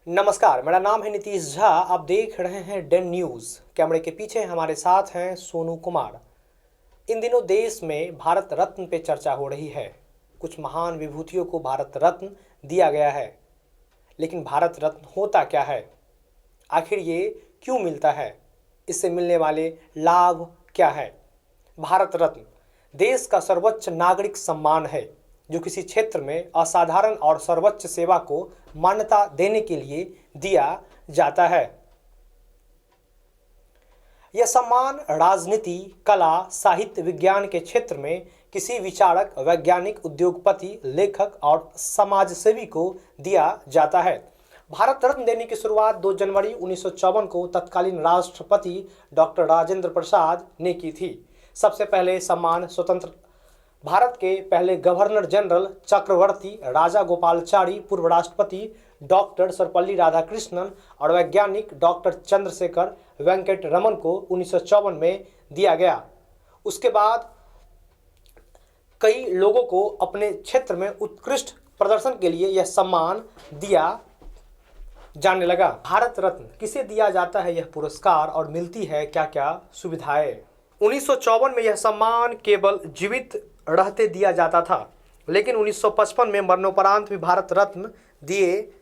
नमस्कार, मेरा नाम है नीतीश झा। आप देख रहे हैं डेन न्यूज़। कैमरे के पीछे हमारे साथ हैं सोनू कुमार। इन दिनों देश में भारत रत्न पे चर्चा हो रही है। कुछ महान विभूतियों को भारत रत्न दिया गया है, लेकिन भारत रत्न होता क्या है, आखिर ये क्यों मिलता है, इससे मिलने वाले लाभ क्या है। भारत रत्न देश का सर्वोच्च नागरिक सम्मान है, जो किसी क्षेत्र में असाधारण और सर्वोच्च सेवा को मान्यता देने के लिए दिया जाता है। यह सम्मान राजनीति, कला, साहित्य, विज्ञान के क्षेत्र में किसी विचारक, वैज्ञानिक, उद्योगपति, लेखक और समाजसेवी को दिया जाता है। भारत रत्न देने की शुरुआत 2 जनवरी 1954 को तत्कालीन राष्ट्रपति डॉक्टर राजेंद्र प्रसाद ने की थी। सबसे पहले सम्मान स्वतंत्र भारत के पहले गवर्नर जनरल चक्रवर्ती राजागोपालाचारी, पूर्व राष्ट्रपति डॉक्टर सर्वपल्ली राधाकृष्णन और वैज्ञानिक डॉक्टर चंद्रशेखर वेंकट रमन को 1954 में दिया गया। उसके बाद कई लोगों को अपने क्षेत्र में उत्कृष्ट प्रदर्शन के लिए यह सम्मान दिया जाने लगा। भारत रत्न किसे दिया जाता है यह पुरस्कार, और मिलती है क्या क्या सुविधाएं। 1954 में यह सम्मान केवल जीवित रहते दिया जाता था, लेकिन 1955 में मरणोपरांत भी भारत रत्न दिए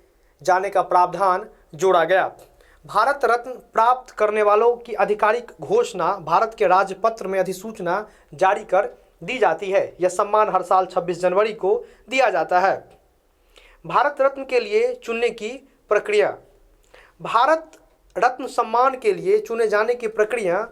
जाने का प्रावधान जोड़ा गया। भारत रत्न प्राप्त करने वालों की आधिकारिक घोषणा भारत के राजपत्र में अधिसूचना जारी कर दी जाती है। यह सम्मान हर साल 26 जनवरी को दिया जाता है। भारत रत्न के लिए चुनने की प्रक्रिया। भारत रत्न सम्मान के लिए चुने जाने की प्रक्रिया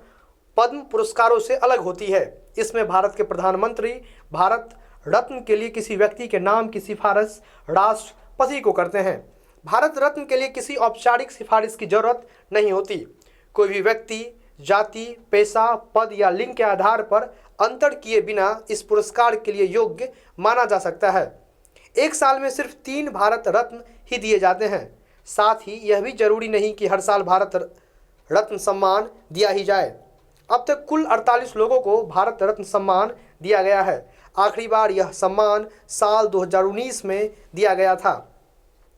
पद्म पुरस्कारों से अलग होती है। इसमें भारत के प्रधानमंत्री भारत रत्न के लिए किसी व्यक्ति के नाम की सिफारिश राष्ट्रपति को करते हैं। भारत रत्न के लिए किसी औपचारिक सिफारिश की जरूरत नहीं होती। कोई भी व्यक्ति जाति, पेशा, पद या लिंग के आधार पर अंतर किए बिना इस पुरस्कार के लिए योग्य माना जा सकता है। एक साल में सिर्फ 3 भारत रत्न ही दिए जाते हैं। साथ ही यह भी जरूरी नहीं कि हर साल भारत रत्न सम्मान दिया ही जाए। अब तक कुल 48 लोगों को भारत रत्न सम्मान दिया गया है। आखिरी बार यह सम्मान साल 2019 में दिया गया था।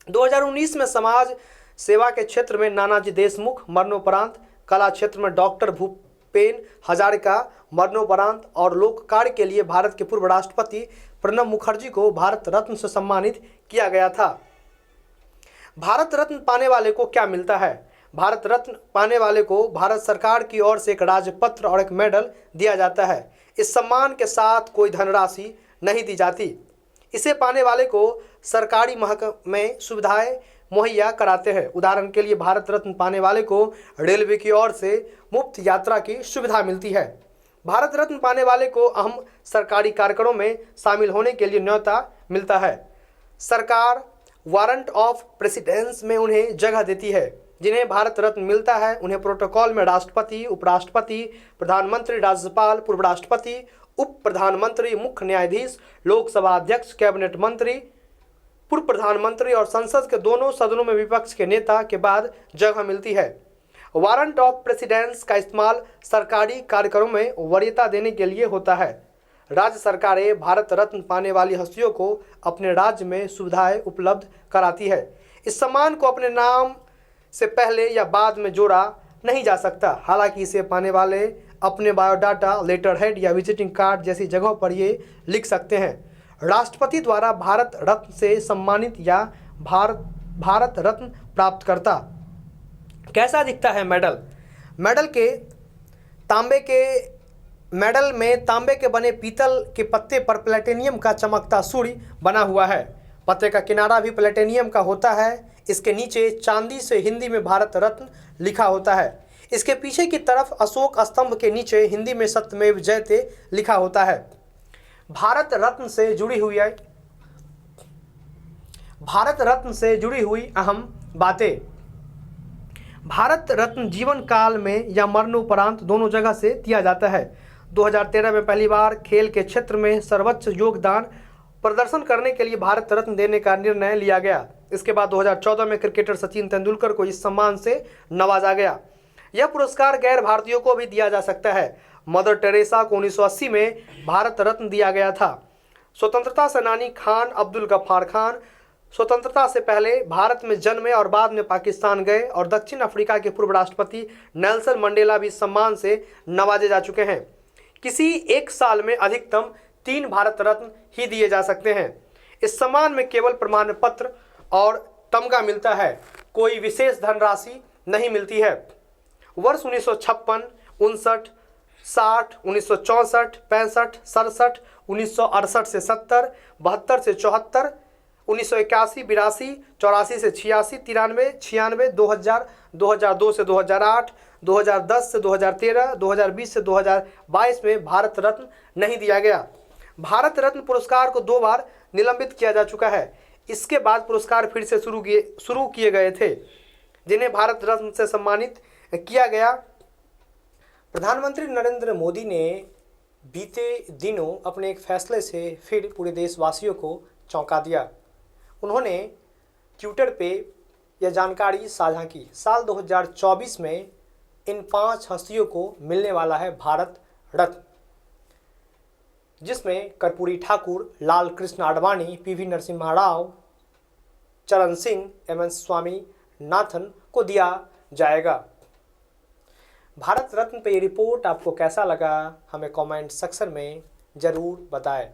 2019 में समाज सेवा के क्षेत्र में नानाजी देशमुख, मरणोपरांत कला क्षेत्र में डॉक्टर भूपेन हजारिका, मरणोपरांत और लोक कार्य के लिए भारत के पूर्व राष्ट्रपति प्रणब मुखर्जी को भारत रत्न से सम्मानित किया गया था। भारत रत्न पाने वाले को क्या मिलता है। भारत रत्न पाने वाले को भारत सरकार की ओर से एक राजपत्र और एक मेडल दिया जाता है। इस सम्मान के साथ कोई धनराशि नहीं दी जाती। इसे पाने वाले को सरकारी महकमे सुविधाएं मुहैया कराते हैं। उदाहरण के लिए भारत रत्न पाने वाले को रेलवे की ओर से मुफ्त यात्रा की सुविधा मिलती है। भारत रत्न पाने वाले को अहम सरकारी कार्यक्रमों में शामिल होने के लिए न्योता मिलता है। सरकार वारंट ऑफ प्रेसिडेंस में उन्हें जगह देती है। जिन्हें भारत रत्न मिलता है उन्हें प्रोटोकॉल में राष्ट्रपति, उपराष्ट्रपति, प्रधानमंत्री, राज्यपाल, पूर्व राष्ट्रपति, उप प्रधानमंत्री, मुख्य न्यायाधीश, लोकसभा अध्यक्ष, कैबिनेट मंत्री, पूर्व प्रधानमंत्री और संसद के दोनों सदनों में विपक्ष के नेता के बाद जगह मिलती है। वारंट ऑफ प्रेसिडेंस का इस्तेमाल सरकारी कार्यक्रमों में वरीयता देने के लिए होता है। राज्य सरकारें भारत रत्न पाने वाली हस्तियों को अपने राज्य में सुविधाएं उपलब्ध कराती है। इस सम्मान को अपने नाम से पहले या बाद में जोड़ा नहीं जा सकता। हालांकि इसे पाने वाले अपने बायोडाटा, लेटर हेड या विजिटिंग कार्ड जैसी जगहों पर ये लिख सकते हैं। राष्ट्रपति द्वारा भारत रत्न से सम्मानित या भारत रत्न प्राप्त करता कैसा दिखता है मेडल। मेडल में तांबे के बने पीतल के पत्ते पर प्लेटिनियम का चमकता सूर्य बना हुआ है। पत्ते का किनारा भी प्लेटिनियम का होता है। इसके नीचे चांदी से हिंदी में भारत रत्न लिखा होता है। इसके पीछे की तरफ अशोक स्तंभ के नीचे हिंदी में सत्यमेव जयते लिखा होता है। भारत रत्न से जुड़ी हुई अहम बातें। भारत रत्न जीवन काल में या मरणोपरांत दोनों जगह से दिया जाता है। 2013 में पहली बार खेल के क्षेत्र में सर्वोच्च योगदान प्रदर्शन करने के लिए भारत रत्न देने का निर्णय लिया गया। इसके बाद 2014 में क्रिकेटर सचिन तेंदुलकर को इस सम्मान से नवाजा गया। यह पुरस्कार गैर भारतीयों को भी दिया जा सकता है। मदर टेरेसा को 1980 में भारत रत्न दिया गया था। स्वतंत्रता सेनानी खान अब्दुल गफ्फार खान, स्वतंत्रता से पहले भारत में जन्मे और बाद में पाकिस्तान गए और दक्षिण अफ्रीका के पूर्व राष्ट्रपति नेल्सन मंडेला भी सम्मान से नवाजे जा चुके हैं। किसी एक साल में अधिकतम 3 भारत रत्न ही दिए जा सकते हैं। इस सम्मान में केवल प्रमाण पत्र और तमगा मिलता है, कोई विशेष धनराशि नहीं मिलती है। वर्ष 1956, 59, 60, 1964, 65, 67, 1968 से 70, 72 से 74, 1981, 82, 84 से 86, 93, 96, 2000, 2002 से 2008, 2010 से 2013, 2020 से 2022 में भारत रत्न नहीं दिया गया। भारत रत्न पुरस्कार को 2 बार निलंबित किया जा चुका है। इसके बाद पुरस्कार फिर से शुरू किए गए थे, जिन्हें भारत रत्न से सम्मानित किया गया। प्रधानमंत्री नरेंद्र मोदी ने बीते दिनों अपने एक फैसले से फिर पूरे देशवासियों को चौंका दिया। उन्होंने ट्विटर पे यह जानकारी साझा की। साल 2024 में इन 5 हस्तियों को मिलने वाला है भारत रत्न, जिसमें कर्पूरी ठाकुर, लाल कृष्ण आडवाणी, पीवी नरसिम्हा राव, चरण सिंह, एमएस स्वामीनाथन को दिया जाएगा। भारत रत्न पे ये रिपोर्ट आपको कैसा लगा, हमें कमेंट सेक्शन में ज़रूर बताएं।